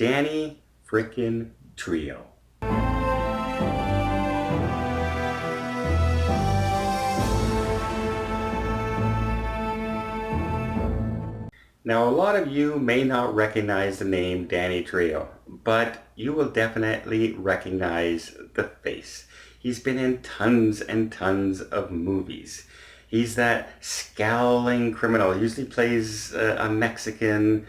Danny frickin' Trejo. Now, a lot of you may not recognize the name Danny Trejo, but you will definitely recognize the face. He's been in tons and tons of movies. He's that scowling criminal. He usually plays a Mexican,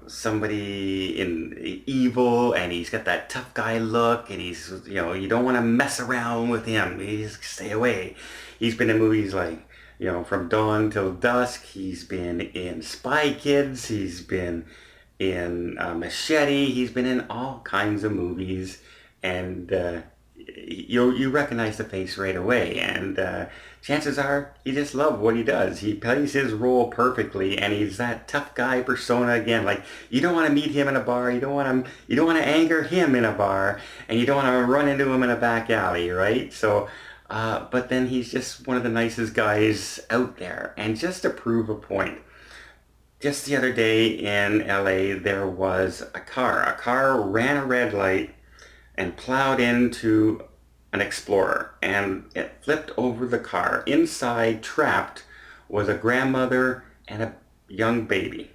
somebody in evil, and he's got that tough guy look, and he's, you don't want to mess around with him. You just stay away. He's been in movies like, From Dawn Till Dusk. He's been in Spy Kids. He's been in Machete. He's been in all kinds of movies, and you recognize the face right away. And chances are you just love what he does. He plays his role perfectly, and he's that tough guy persona again. Like, you don't want to meet him in a bar. You don't want to anger him in a bar, and you don't want to run into him in a back alley, right? So. But then he's just one of the nicest guys out there. And just to prove a point, just the other day in LA, there was a car. A car ran a red light and plowed into an Explorer, and it flipped over the car. Inside, trapped, was a grandmother and a young baby.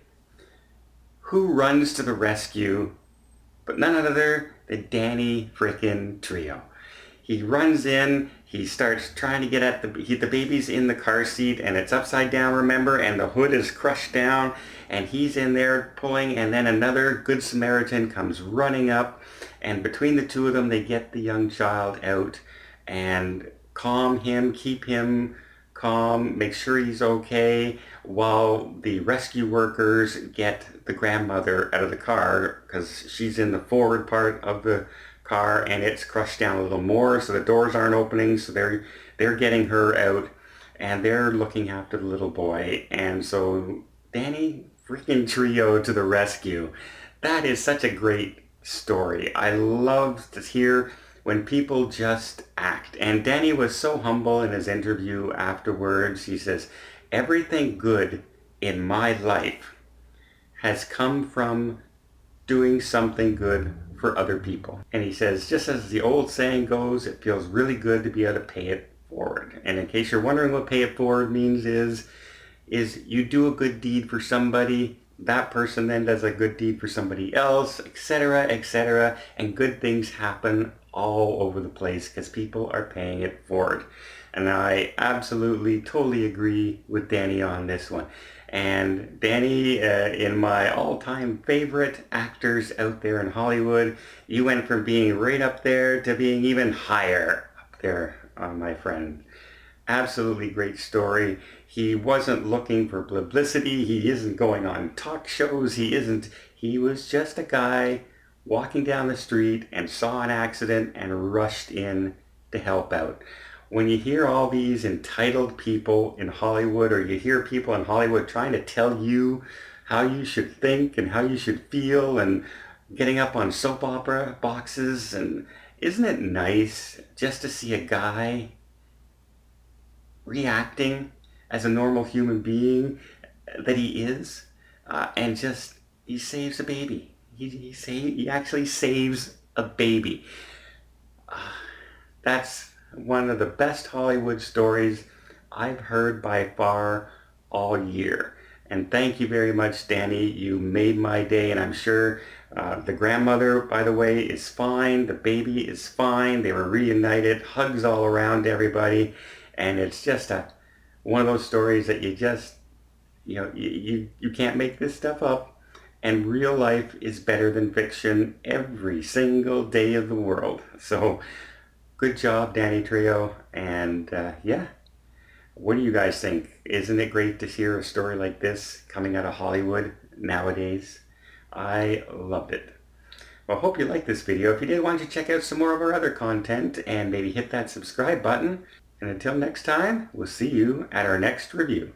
Who runs to the rescue but none other than Danny frickin' Trejo. He runs in, he starts trying to get at the baby's in the car seat, and it's upside down, remember, and the hood is crushed down, and he's in there pulling, and then another Good Samaritan comes running up, and between the two of them, they get the young child out and calm him, keep him calm, make sure he's okay, while the rescue workers get the grandmother out of the car, because she's in the forward part of the car and it's crushed down a little more, so the doors aren't opening, so they're getting her out, and they're looking after the little boy. And so Danny freaking Trejo to the rescue. That is such a great story. I love to hear when people just act. And Danny was so humble in his interview afterwards. He says, everything good in my life has come from doing something good for other people. And he says, just as the old saying goes, it feels really good to be able to pay it forward. And in case you're wondering what pay it forward means is you do a good deed for somebody, that person then does a good deed for somebody else, etc., etc., and good things happen all over the place because people are paying it forward. And I absolutely, totally agree with Danny on this one. And Danny, in my all-time favorite actors out there in Hollywood, you went from being right up there to being even higher up there, my friend. Absolutely great story. He wasn't looking for publicity. He isn't going on talk shows. He was just a guy walking down the street and saw an accident and rushed in to help out. When you hear all these entitled people in Hollywood, or you hear people in Hollywood trying to tell you how you should think and how you should feel, and getting up on soap opera boxes, and isn't it nice just to see a guy reacting as a normal human being that he is, and just, he saves a baby. He actually saves a baby. That's one of the best Hollywood stories I've heard by far all year. And thank you very much, Danny. You made my day, and I'm sure the grandmother, by the way, is fine. The baby is fine. They were reunited, hugs all around everybody. And it's just one of those stories that you just, you can't make this stuff up. And real life is better than fiction every single day of the world. So good job, Danny Trejo. And yeah, what do you guys think? Isn't it great to hear a story like this coming out of Hollywood nowadays? I loved it. Well, I hope you liked this video. If you did, why don't you check out some more of our other content and maybe hit that subscribe button. And until next time, we'll see you at our next review.